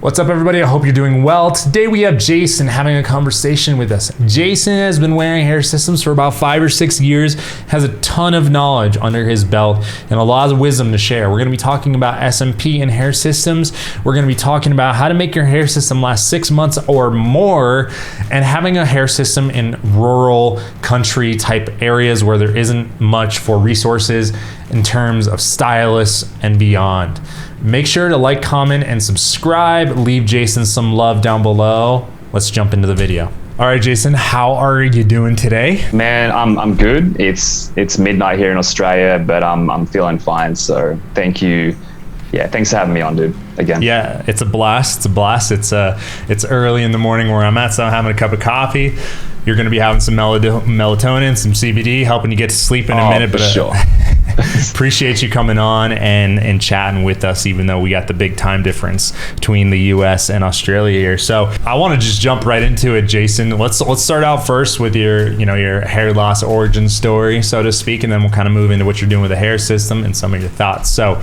What's up, everybody? I hope you're doing well. Today we have Jason having a conversation with us. Jason has been wearing hair systems for about 5 or 6 years, has a ton of knowledge under his belt, and a lot of wisdom to share. We're going to be talking about SMP and hair systems. We're going to be talking about how to make your hair system last 6 months or more, and having a hair system in rural country type areas where there isn't much for resources in terms of stylists and beyond. Make sure to like, comment, and subscribe. Leave Jason some love down below. Let's jump into the video. All right, Jason, how are you doing today? Man, I'm good. It's midnight here in Australia, but I'm feeling fine. So thank you. Yeah, thanks for having me on, dude. Again. Yeah, it's a blast. It's a blast. It's early in the morning where I'm at, so I'm having a cup of coffee. You're going to be having some melatonin, some CBD, helping you get to sleep in a minute. For sure. Appreciate you coming on and chatting with us, even though we got the big time difference between the US and Australia here. So I want to just jump right into it, Jason. Let's start out first with your hair loss origin story, so to speak, and then we'll kind of move into what you're doing with the hair system and some of your thoughts. So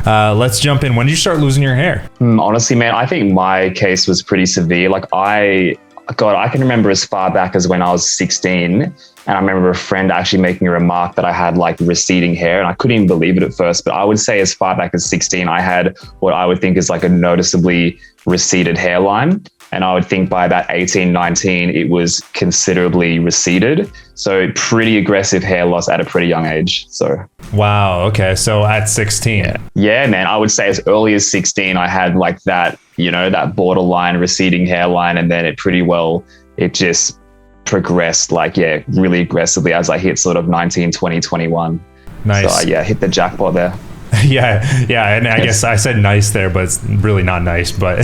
let's jump in. When did you start losing your hair? Honestly, man, I think my case was pretty severe. Like I can remember as far back as when I was 16, and I remember a friend actually making a remark that I had like receding hair, and I couldn't even believe it at first, but I would say as far back as 16, I had what I would think is like a noticeably receded hairline. And I would think by about 18, 19, it was considerably receded. So pretty aggressive hair loss at a pretty young age. So wow. Okay. So at 16. Yeah, man. I would say as early as 16, I had like that, that borderline receding hairline. And then it just progressed really aggressively as I hit sort of 19, 20, 21. Nice. So hit the jackpot there. Yeah, and I guess I said nice there, but it's really not nice. But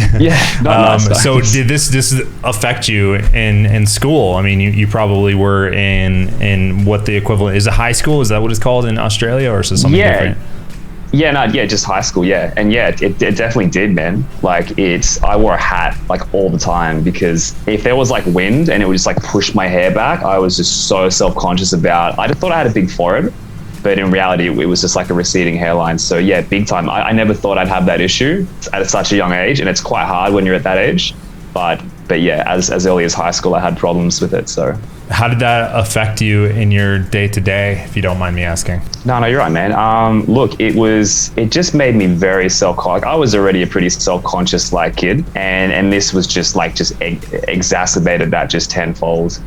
nice. So did this affect you in school? I mean, you probably were in what the equivalent is, a high school. Is that what it's called in Australia, or is it something different? Just high school. Yeah, and it definitely did, man. Like I wore a hat like all the time, because if there was like wind and it would just like push my hair back, I was just so self-conscious about. I just thought I had a big forehead. But in reality, it was just like a receding hairline. So yeah, big time. I never thought I'd have that issue at such a young age, and it's quite hard when you're at that age. But yeah, as early as high school, I had problems with it. So how did that affect you in your day-to-day, if you don't mind me asking? No, you're right, man. Look, it just made me very self-conscious. I was already a pretty self-conscious kid, and this was just exacerbated that just tenfold.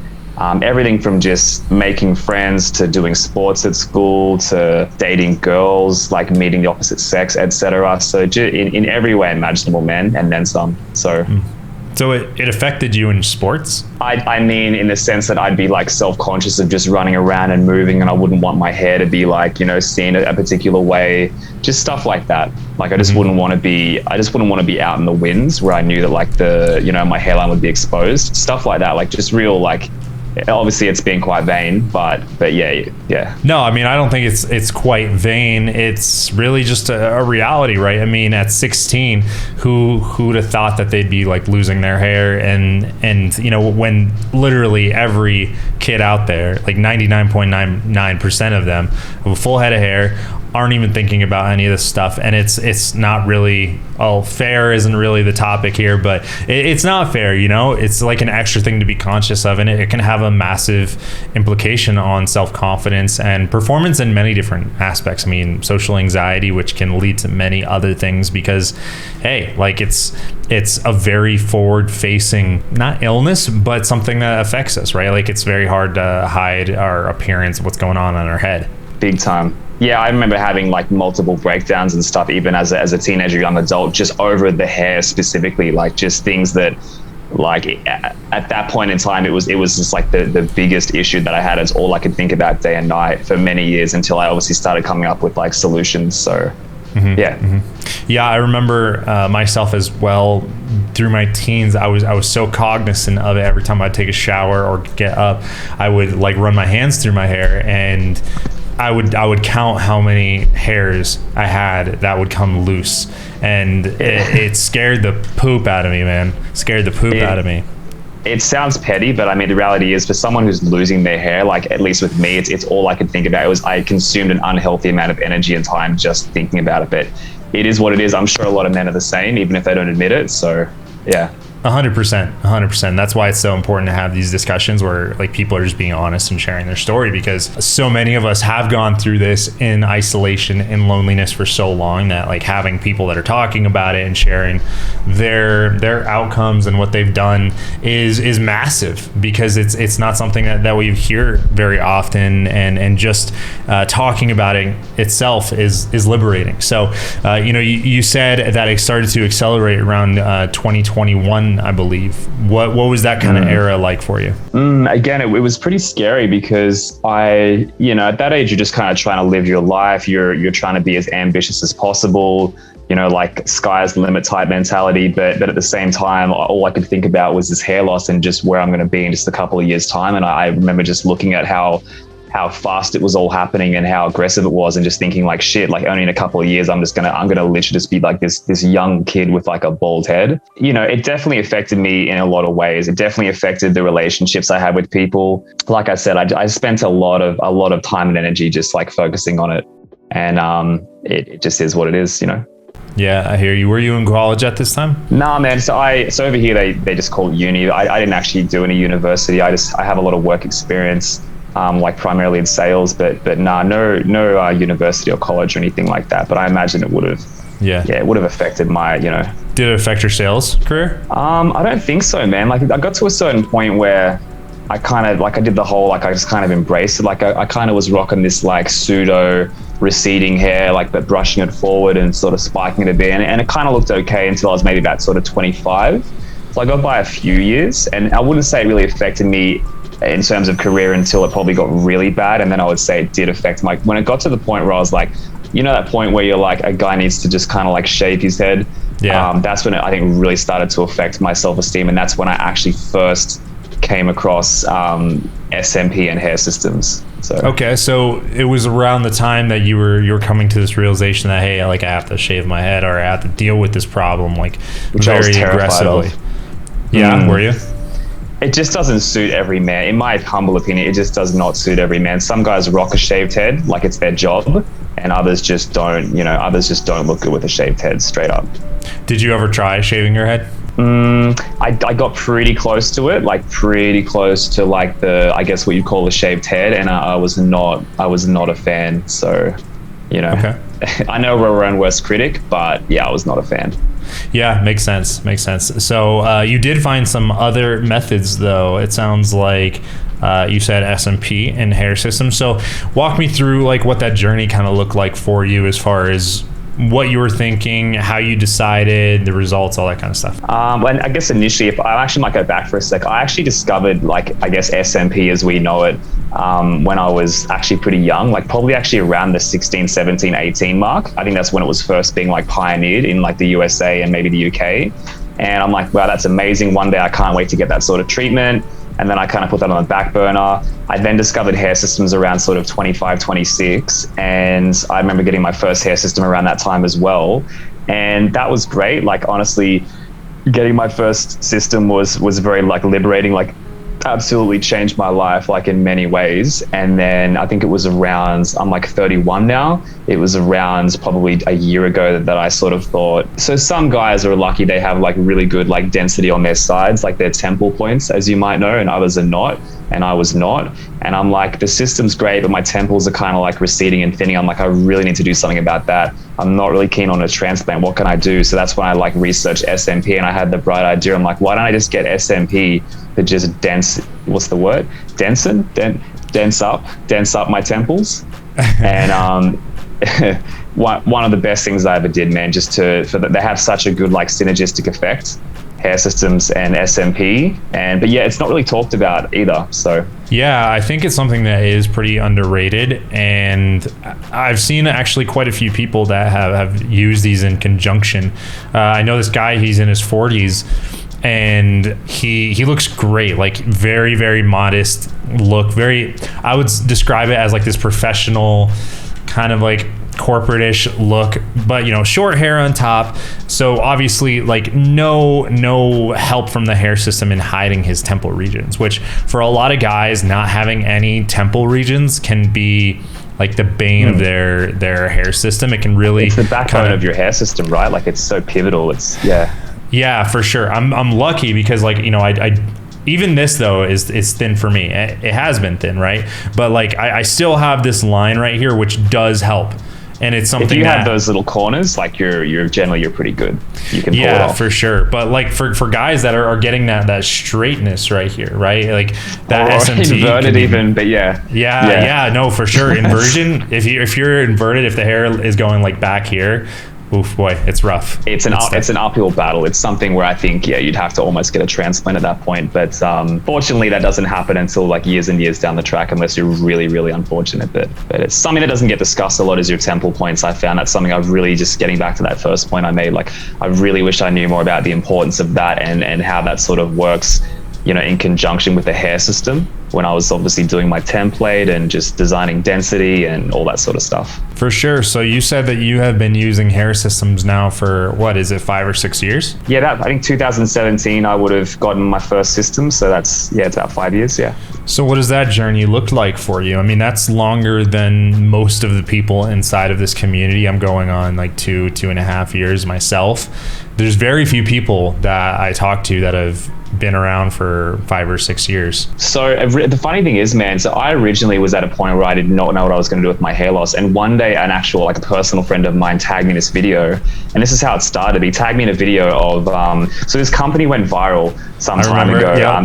Everything from just making friends to doing sports at school to dating girls, like meeting the opposite sex, etc. So in every way imaginable, man, and then some. So it affected you in sports? I mean, in the sense that I'd be like self-conscious of just running around and moving, and I wouldn't want my hair to be seen a particular way, just stuff like that. Like I just wouldn't want to be out in the winds where I knew that my hairline would be exposed, stuff like that. Like just real obviously it's being quite vain, but yeah. No, I mean, I don't think it's quite vain. It's really just a reality, right? I mean, at 16, who'd have thought that they'd be like losing their hair, and when literally every kid out there, like 99.99% of them, have a full head of hair, aren't even thinking about any of this stuff. And it's not really, fair isn't really the topic here, but it's not fair, it's like an extra thing to be conscious of, and it can have a massive implication on self-confidence and performance in many different aspects. I mean, social anxiety, which can lead to many other things, because it's a very forward-facing, not illness, but something that affects us, right? Like it's very hard to hide our appearance, what's going on our head. Big time. Yeah, I remember having like multiple breakdowns and stuff, even as a teenager, young adult, just over the hair specifically, like just things that at that point in time, it was just like the biggest issue that I had. It's all I could think about day and night for many years, until I obviously started coming up with like solutions. So yeah, I remember myself as well. Through my teens, I was so cognizant of it. Every time I'd take a shower or get up, I would like run my hands through my hair, and I would count how many hairs I had that would come loose, and it scared the poop out of me, man. Out of me. It sounds petty, but I mean, the reality is, for someone who's losing their hair, like at least with me, it's all I could think about. I consumed an unhealthy amount of energy and time just thinking about it. But it is what it is. I'm sure a lot of men are the same, even if they don't admit it. So yeah. 100%. That's why it's so important to have these discussions where like people are just being honest and sharing their story, because so many of us have gone through this in isolation and loneliness for so long that like having people that are talking about it and sharing their outcomes and what they've done is massive, because it's not something that we hear very often, and just talking about it itself is liberating. So you said that it started to accelerate around 2021, I believe. What was that kind of era like for you? Again, it was pretty scary, because at that age, you're just kind of trying to live your life. You're trying to be as ambitious as possible, like sky's the limit type mentality. But at the same time, all I could think about was this hair loss and just where I'm going to be in just a couple of years' time. And I remember just looking at how fast it was all happening and how aggressive it was, and just thinking like, shit, like only in a couple of years, I'm gonna literally just be like this young kid with like a bald head. It definitely affected me in a lot of ways. It definitely affected the relationships I had with people. Like I said, I spent a lot of time and energy just like focusing on it, and it just is what it is. Yeah, I hear you. Were you in college at this time? Nah, man. So over here they just call it uni. I didn't actually do any university. I have a lot of work experience. Like primarily in sales, but no university or college or anything like that. But I imagine it would have, it would have affected my, Did it affect your sales career? I don't think so, man. Like I got to a certain point where I kind of like, I did the whole, like I just kind of embraced it. Like I kind of was rocking this like pseudo receding hair, like but brushing it forward and sort of spiking it a bit. And it kind of looked okay until I was maybe about sort of 25. So I got by a few years, and I wouldn't say it really affected me in terms of career until it probably got really bad. And then I would say it did affect when it got to the point where I was like, that point where you're like, a guy needs to just kind of like shave his head. Yeah. That's when I think really started to affect my self-esteem. And that's when I actually first came across SMP and hair systems. So okay, so it was around the time that you were coming to this realization that, hey, like I have to shave my head, or I have to deal with this problem, like which very I was terrified aggressively. Of. Yeah, were you? It just doesn't suit every man. In my humble opinion, it just does not suit every man. Some guys rock a shaved head like it's their job, and others just don't, others just don't look good with a shaved head, straight up. Did you ever try shaving your head? I got pretty close to it, like pretty close to like I guess what you call a shaved head, and I was not a fan. So, okay. I know we're our own worst critic, but yeah, I was not a fan. Yeah, makes sense. So you did find some other methods, though. It sounds like you said SMP and hair systems. So walk me through like what that journey kind of looked like for you, as far as what you were thinking, how you decided, the results, all that kind of stuff. And I guess initially, if I actually might go back for a sec, I actually discovered like, I guess SMP as we know it, when I was actually pretty young, like probably actually around the 16, 17, 18 mark. I think that's when it was first being like pioneered in like the USA and maybe the UK. And I'm like, wow, that's amazing. One day I can't wait to get that sort of treatment. And then I kind of put that on the back burner. I then discovered hair systems around sort of 25, 26. And I remember getting my first hair system around that time as well. And that was great. Like, honestly, getting my first system was very like liberating, like absolutely changed my life, like in many ways. And then I think it was around, I'm like 31 now. It was around probably a year ago that I sort of thought, so some guys are lucky, they have like really good like density on their sides, like their temple points, as you might know, and others are not. And I was not. And I'm like, the system's great, but my temples are kind of like receding and thinning. I'm like, I really need to do something about that. I'm not really keen on a transplant. What can I do? So that's when I like researched SMP, and I had the bright idea. I'm like, why don't I just get SMP to just dense up my temples? And one of the best things I ever did, man, just they have such a good like synergistic effect, hair systems and SMP, but yeah, it's not really talked about either. So yeah, I think it's something that is pretty underrated, and I've seen actually quite a few people that have used these in conjunction. I know this guy, he's in his 40s, and he looks great, like very, very modest look. I would describe it as like this professional kind of like corporate-ish look, but short hair on top. So obviously like no help from the hair system in hiding his temple regions, which for a lot of guys, not having any temple regions can be like the bane of their hair system. It can really, it's the backbone of your hair system, right? Like it's so pivotal. It's yeah, for sure. I'm lucky because like, you know, I even this though is thin for me. It has been thin, right? But like I still have this line right here, which does help. And it's something if you have those little corners, like you're generally pretty good. You can pull it off. For sure. But like for guys that are getting that straightness right here, right? Like that SMT inverted even, but no, for sure. Inversion. if you're inverted, if the hair is going like back here, oof, boy, it's rough. It's an uphill battle. It's something where I think, you'd have to almost get a transplant at that point. But fortunately, that doesn't happen until like years and years down the track, unless you're really, really unfortunate. But it's something that doesn't get discussed a lot is your temple points. I found that's something I've really, just getting back to that first point I made, like I really wish I knew more about the importance of that and how that sort of works, you know, in conjunction with the hair system when I was obviously doing my template and just designing density and all that sort of stuff. For sure. So you said that you have been using hair systems now for, what is it, 5 or 6 years? Yeah, I think 2017 I would have gotten my first system. So that's, it's about 5 years, So what does that journey look like for you? I mean, that's longer than most of the people inside of this community. I'm going on like 2.5 years myself. There's very few people that I talk to that have been around for 5 or 6 years. So the funny thing is, man, so I originally was at a point where I did not know what I was going to do with my hair loss. And one day like a personal friend of mine tagged me in this video. And this is how it started. He tagged me in a video of, so this company went viral some time ago.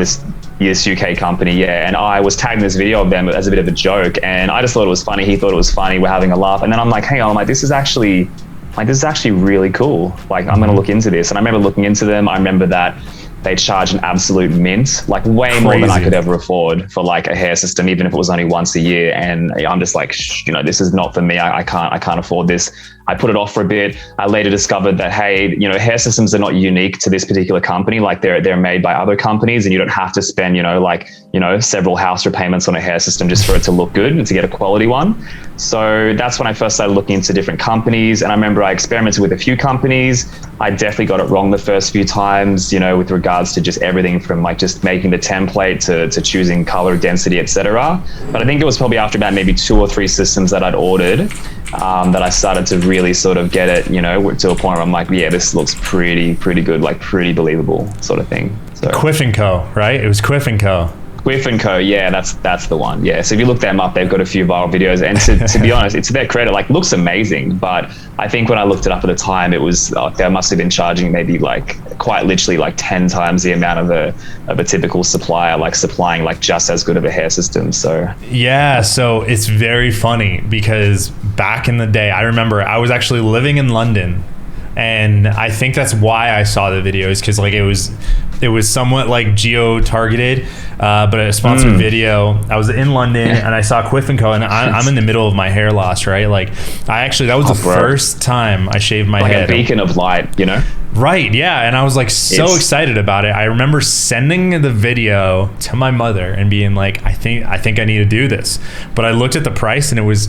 This UK company, and I was tagging this video of them as a bit of a joke. And I just thought it was funny. He thought it was funny. We're having a laugh. And then I'm like, hang on, this is actually really cool. Like, I'm going to look into this. And I remember looking into them. I remember that they charge an absolute mint, like way more than I could ever afford for like a hair system, even if it was only once a year. And I'm just like, this is not for me. I can't afford this. I put it off for a bit. I later discovered that, hey, hair systems are not unique to this particular company. Like they're made by other companies, and you don't have to spend, several house repayments on a hair system just for it to look good and to get a quality one. So that's when I first started looking into different companies. And I remember I experimented with a few companies. I definitely got it wrong the first few times, with regards to just everything from like just making the template to choosing color, density, etc. But I think it was probably after about maybe 2 or 3 systems that I'd ordered that I started to really sort of get it, to a point where I'm like, yeah, this looks pretty good, like pretty believable sort of thing. So Quiff Co, right? It was Quiff Co. Quiff Co, yeah, that's the one. Yeah, so if you look them up, they've got a few viral videos, and to be honest, it's to their credit, like looks amazing. But I think when I looked it up at the time, it was they must have been charging maybe like quite literally like 10 times the amount of a typical supplier, like supplying like just as good of a hair system. So yeah, so it's very funny because back in the day, I remember I was actually living in London. And I think that's why I saw the videos, because like it was somewhat like geo-targeted, but a sponsored video. I was in London and I saw Quiff Co, and I'm in the middle of my hair loss, right? Like that was the first time I shaved my head. Like a beacon of light, Right, yeah, and I was like so excited about it. I remember sending the video to my mother and being like, I think I need to do this. But I looked at the price and it was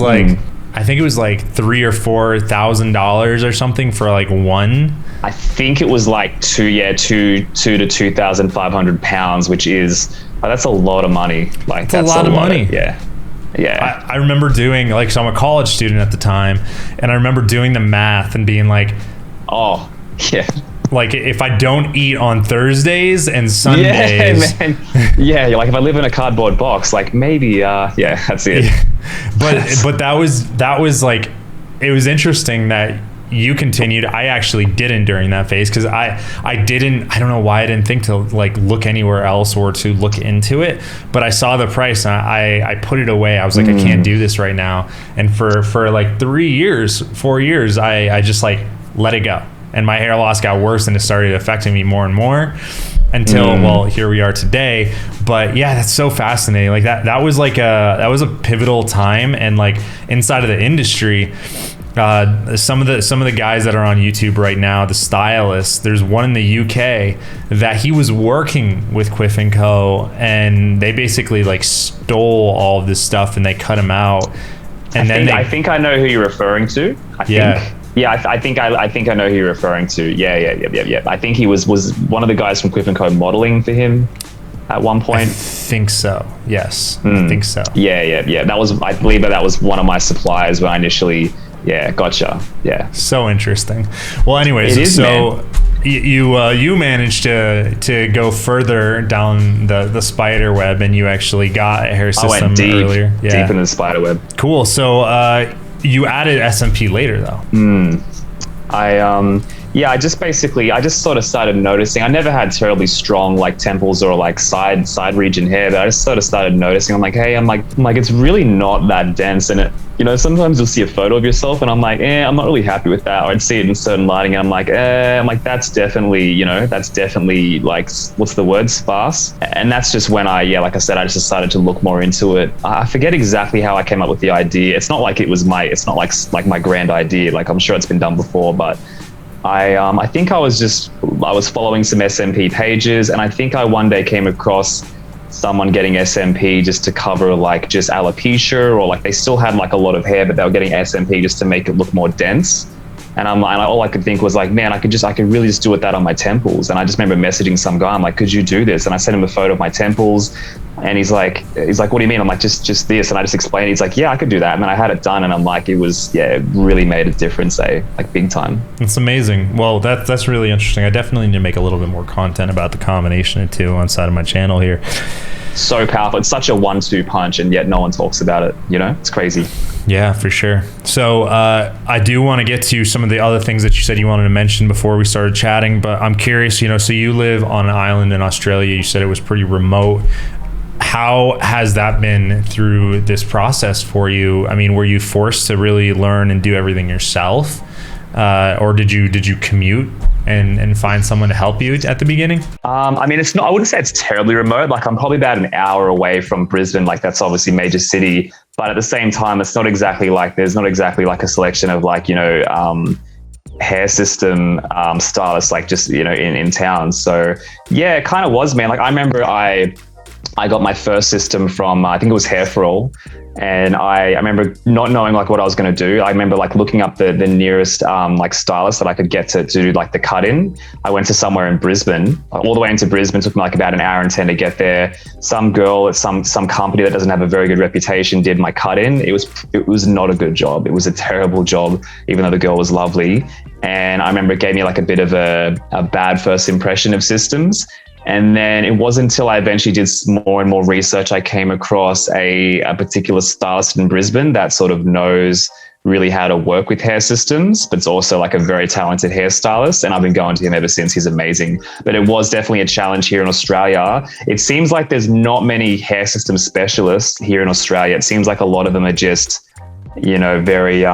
like, I think it was like $3,000 or $4,000 or something for like one. I think it was like two to 2,500 pounds, which is that's a lot of money. Like that's a lot of money. Yeah. I remember doing so I'm a college student at the time, and I remember doing the math and being like, oh yeah. Like if I don't eat on Thursdays and Sundays, yeah, man. Yeah, like if I live in a cardboard box, like maybe, that's it. Yeah. But that was like, it was interesting that you continued. I actually didn't during that phase because I don't know why I didn't think to like look anywhere else or to look into it. But I saw the price and I put it away. I was like, I can't do this right now. And for like 4 years, I just like let it go. And my hair loss got worse and it started affecting me more and more until, well, here we are today. But yeah, that's so fascinating. Like that was a pivotal time. And like inside of the industry, some of the guys that are on YouTube right now, the stylists, there's one in the UK that he was working with Quiff Co, and they basically like stole all of this stuff and they cut him out. And I think I know who you're referring to. Yeah, I think I know who you're referring to. Yeah. I think he was one of the guys from Quiff Co modeling for him. at one I point? think so. Yes, I think so. Yeah. I believe that was one of my suppliers when I initially. Yeah, gotcha. Yeah. So interesting. Well, anyways, It is, so man. you managed to go further down the spider web, and you actually got a hair I system went earlier. deep into the spider web. Cool. So you added SMP later, though. I just sort of started noticing. I never had terribly strong like temples or like side region hair, but I just sort of started noticing. I'm like, it's really not that dense. And sometimes you'll see a photo of yourself and I'm like, I'm not really happy with that. Or I'd see it in certain lighting and I'm like, that's definitely like, what's the word? Sparse. And that's just when like I said, I just decided to look more into it. I forget exactly how I came up with the idea. It's not like it's not like my grand idea. Like I'm sure it's been done before, but I think I was following some SMP pages, and I think I one day came across someone getting SMP just to cover like just alopecia, or like they still had like a lot of hair, but they were getting SMP just to make it look more dense. And all I could think was like, man, I could really just do with that on my temples. And I just remember messaging some guy. I'm like, could you do this? And I sent him a photo of my temples, and he's like, what do you mean? I'm like, just this. And I just explained. He's like, yeah, I could do that. And then I had it done, and I'm like, it really made a difference, like big time. It's amazing. Well, that's really interesting. I definitely need to make a little bit more content about the combination of two on side of my channel here. So powerful. It's such a 1-2 punch, and yet no one talks about it. It's crazy. Yeah, for sure. So I do want to get to some of the other things that you said you wanted to mention before we started chatting, but I'm curious, so you live on an island in Australia. You said it was pretty remote. How has that been through this process for you? I mean, were you forced to really learn and do everything yourself? Or did you commute and find someone to help you at the beginning? I mean, I wouldn't say it's terribly remote. Like I'm probably about an hour away from Brisbane. Like that's obviously a major city, but at the same time, it's not exactly like, there's not exactly like a selection of like, hair system stylists, like just, in town. So yeah, it kind of was, man. Like I remember I got my first system from, I think it was Hair for All. And I remember not knowing like what I was going to do. I remember like looking up the nearest like stylist that I could get to do like the cut in. I went to somewhere in Brisbane, all the way into Brisbane. It took me like about an hour and 10 to get there. Some girl at some company that doesn't have a very good reputation did my cut in. It was not a good job. It was a terrible job, even though the girl was lovely. And I remember it gave me like a bit of a bad first impression of systems. And then it wasn't until I eventually did more and more research, I came across a particular stylist in Brisbane that sort of knows really how to work with hair systems, but it's also like a very talented hairstylist. And I've been going to him ever since. He's amazing. But it was definitely a challenge here in Australia. It seems like there's not many hair system specialists here in Australia. It seems like a lot of them are just, very,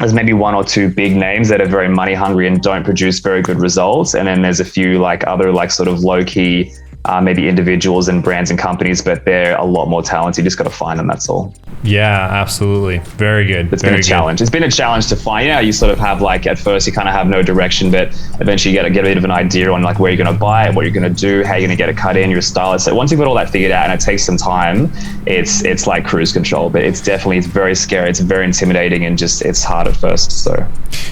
there's maybe 1 or 2 big names that are very money hungry and don't produce very good results. And then there's a few like other like sort of low key, maybe individuals and brands and companies, but they're a lot more talented. You just got to find them. That's all. Yeah, absolutely. Very good. It's been a challenge. It's been a challenge to find. You sort of have like, at first you kind of have no direction, but eventually you get a bit of an idea on like where you're going to buy it, what you're going to do, how you're going to get it cut in, your stylist. So once you've got all that figured out, and it takes some time, it's like cruise control, but it's very scary. It's very intimidating, and just, it's hard at first. So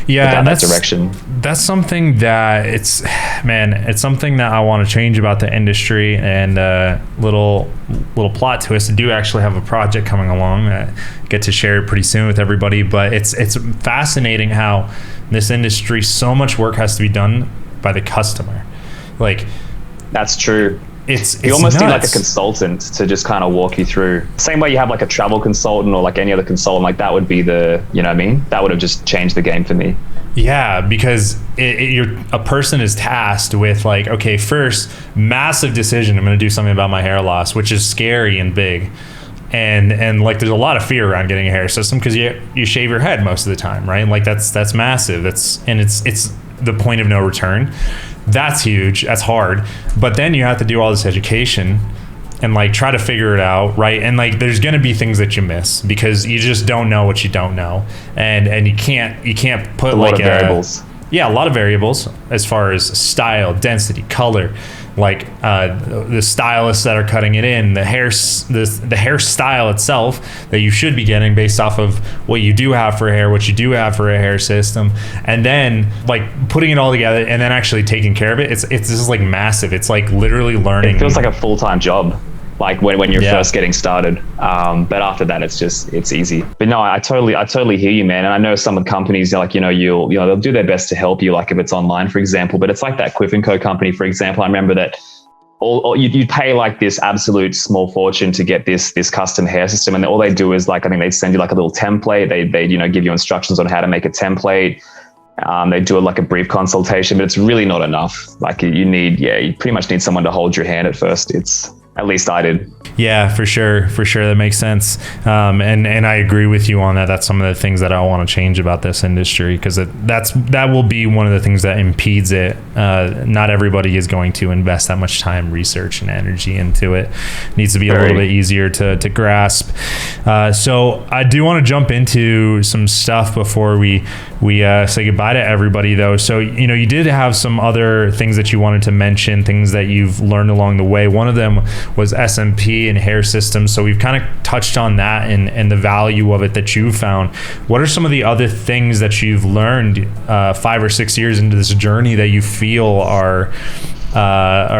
yeah, and that direction. That's something that it's something that I want to change about the industry. And little plot twist, I do actually have a project coming along that I get to share pretty soon with everybody. But it's fascinating how this industry, so much work has to be done by the customer. Like, that's true. It's you almost nuts. need like a consultant to just kind of walk you through. Same way you have like a travel consultant or like any other consultant, like that would be that would have just changed the game for me. Yeah, because a person is tasked with like, okay, first, massive decision. I'm going to do something about my hair loss, which is scary and big. And like, there's a lot of fear around getting a hair system because you shave your head most of the time, right? Like that's massive. It's the point of no return. That's huge. That's hard. But then you have to do all this education and like try to figure it out, right? And like there's going to be things that you miss because you just don't know what you don't know, and you can't put a lot of variables. yeah, a lot of variables as far as style, density, color, like the stylists that are cutting it in, the hairstyle itself that you should be getting based off of what you do have for hair, what you do have for a hair system, and then like putting it all together and then actually taking care of it. It's this is like massive. It's like literally learning. It feels like a full-time job, like when you're first getting started. But after that, it's easy. But no, I totally hear you, man. And I know some of the companies, like, they'll do their best to help you, like if it's online, for example. But it's like that Quiff Co company, for example. I remember that you'd pay like this absolute small fortune to get this custom hair system, and all they do is like, I think they send you like a little template. They give you instructions on how to make a template. They do like a brief consultation, but it's really not enough. Like you pretty much need someone to hold your hand at first. At least I did. Yeah, for sure. That makes sense. And I agree with you on that. That's some of the things that I want to change about this industry, because that will be one of the things that impedes it. Not everybody is going to invest that much time, research, and energy into it. It needs to be a little bit easier to grasp. So I do want to jump into some stuff before we say goodbye to everybody, though. So, you did have some other things that you wanted to mention, things that you've learned along the way. One of them was SMP and hair systems. So we've kind of touched on that and the value of it that you found. What are some of the other things that you've learned 5 or 6 years into this journey that you feel are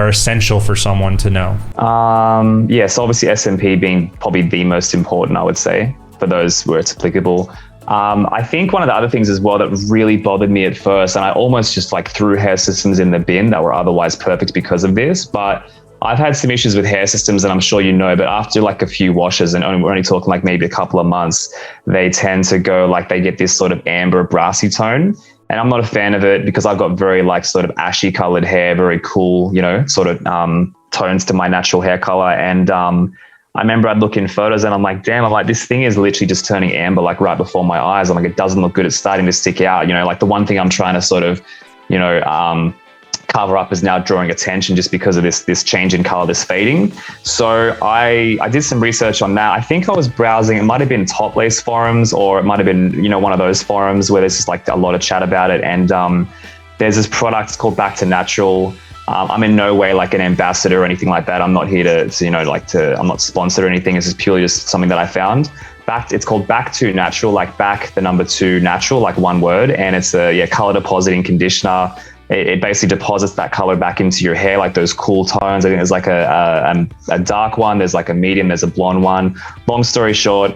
essential for someone to know? So obviously SMP being probably the most important, I would say, for those where it's applicable. I think one of the other things as well that really bothered me at first, and I almost just like threw hair systems in the bin that were otherwise perfect because of this, but I've had some issues with hair systems, and I'm sure but after like a few washes, and we're only talking like maybe a couple of months, they tend to go like, they get this sort of amber brassy tone. And I'm not a fan of it because I've got very like sort of ashy colored hair, very cool, sort of tones to my natural hair color. And I remember I'd look in photos and I'm like, damn, this thing is literally just turning amber like right before my eyes. I'm like, it doesn't look good. It's starting to stick out. Like the one thing I'm trying to sort of, cover up is now drawing attention just because of this change in color, this fading. So I did some research on that. I think I was browsing, it might have been Top Lace forums, or it might have been, one of those forums where there's just like a lot of chat about it. And there's this product, it's called Back to Natural. I'm in no way like an ambassador or anything like that. I'm not here I'm not sponsored or anything. It's just purely just something that I found. It's called Back to Natural, like back, the number 2 natural, like one word. And it's a color depositing conditioner. It basically deposits that color back into your hair, like those cool tones. I think there's like a dark one, there's like a medium, there's a blonde one. Long story short,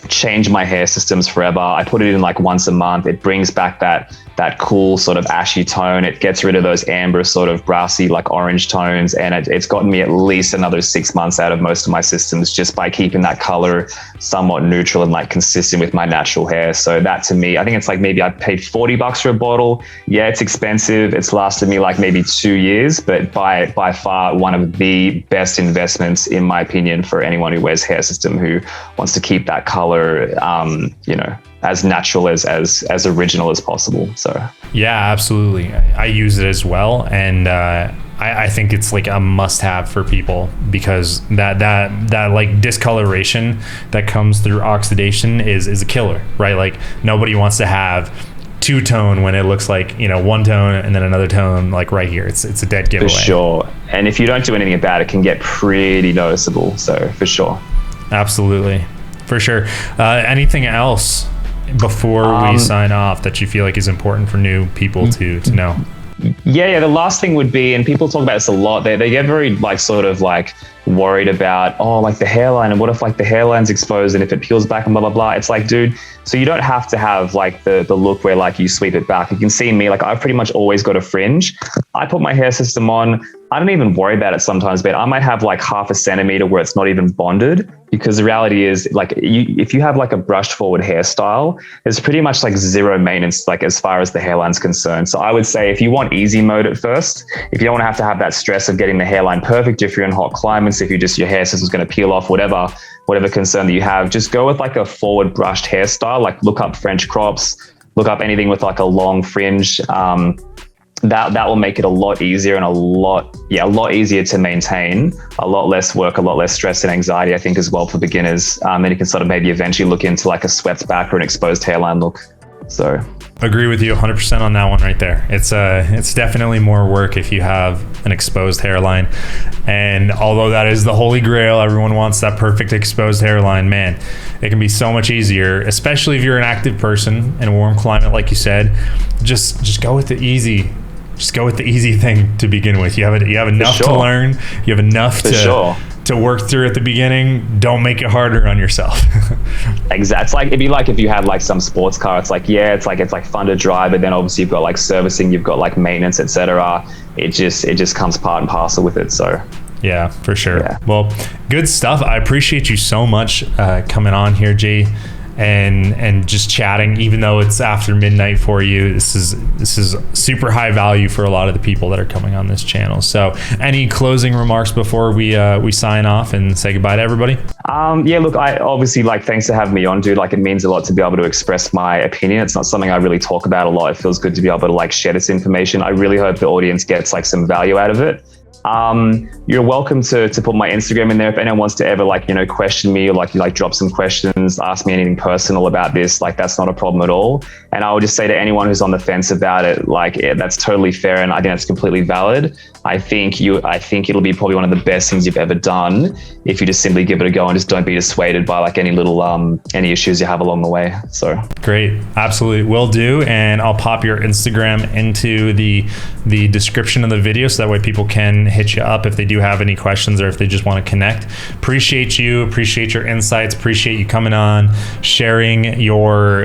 changed my hair systems forever. I put it in like once a month. It brings back that cool sort of ashy tone. It gets rid of those amber sort of brassy like orange tones, and it's gotten me at least another 6 months out of most of my systems just by keeping that color somewhat neutral and like consistent with my natural hair. So that to me, I think it's like maybe I paid $40 for a bottle. Yeah, it's expensive. It's lasted me like maybe 2 years, but by far one of the best investments in my opinion for anyone who wears hair system who wants to keep that color as natural as original as possible. So yeah, absolutely. I use it as well, and I think it's like a must-have for people, because that like discoloration that comes through oxidation is a killer, right? Like nobody wants to have two-tone when it looks like one tone and then another tone like right here. It's a dead giveaway. For sure. And if you don't do anything about it, it can get pretty noticeable. So for sure. Absolutely. For sure. Anything else before we sign off that you feel like is important for new people to know? Yeah. The last thing would be, and people talk about this a lot, they get very like sort of like worried about, like the hairline, and what if like the hairline's exposed and if it peels back and blah, blah, blah. It's like, dude, so you don't have to have like the look where like you sweep it back. You can see me, like I've pretty much always got a fringe. I put my hair system on. I don't even worry about it sometimes, but I might have like half a centimeter where it's not even bonded, because the reality is like if you have like a brushed forward hairstyle, there's pretty much like zero maintenance, like as far as the hairline's concerned. So I would say if you want easy mode at first, if you don't want to have that stress of getting the hairline perfect, if you're in hot climates, if your hair system's going to peel off, whatever concern that you have, just go with like a forward brushed hairstyle. Like look up French crops, look up anything with like a long fringe. That will make it a lot easier and a lot easier to maintain, a lot less work, a lot less stress and anxiety, I think, as well for beginners. Then you can sort of maybe eventually look into like a swept back or an exposed hairline look. So Agree with you 100% on that one right there. It's definitely more work if you have an exposed hairline. And although that is the holy grail, everyone wants that perfect exposed hairline, man, it can be so much easier, especially if you're an active person in a warm climate, like you said. Just go with the easy. Just go with the easy thing to begin with. You have enough to learn. You have enough to work through at the beginning. Don't make it harder on yourself. Exactly. It's like it'd be like if you had like some sports car. It's like it's like fun to drive, but then obviously you've got like servicing, you've got like maintenance, etc. It just comes part and parcel with it. So yeah, for sure. Yeah. Well, good stuff. I appreciate you so much coming on here, Jay, and just chatting, even though it's after midnight for you. This is super high value for a lot of the people that are coming on this channel. So any closing remarks before we sign off and say goodbye to everybody? Yeah, look, I obviously thanks for having me on, dude. Like, it means a lot to be able to express my opinion. It's not something I really talk about a lot. It feels good to be able to like share this information. I really hope the audience gets like some value out of it. You're welcome to put my Instagram in there if anyone wants to ever question me, or like drop some questions, ask me anything personal about this. Like, that's not a problem at all. And I would just say to anyone who's on the fence about it, that's totally fair, and I think that's completely valid. I think it'll be probably one of the best things you've ever done if you just simply give it a go and just don't be dissuaded by like any little any issues you have along the way. So great, absolutely, will do. And I'll pop your Instagram into the description of the video, so that way people can hit you up if they do have any questions or if they just want to connect. Appreciate your insights, appreciate you coming on, sharing your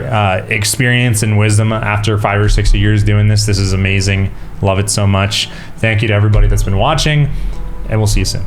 experience and wisdom after 5 or 6 years doing this. This is amazing. Love it so much. Thank you to everybody that's been watching, and we'll see you soon.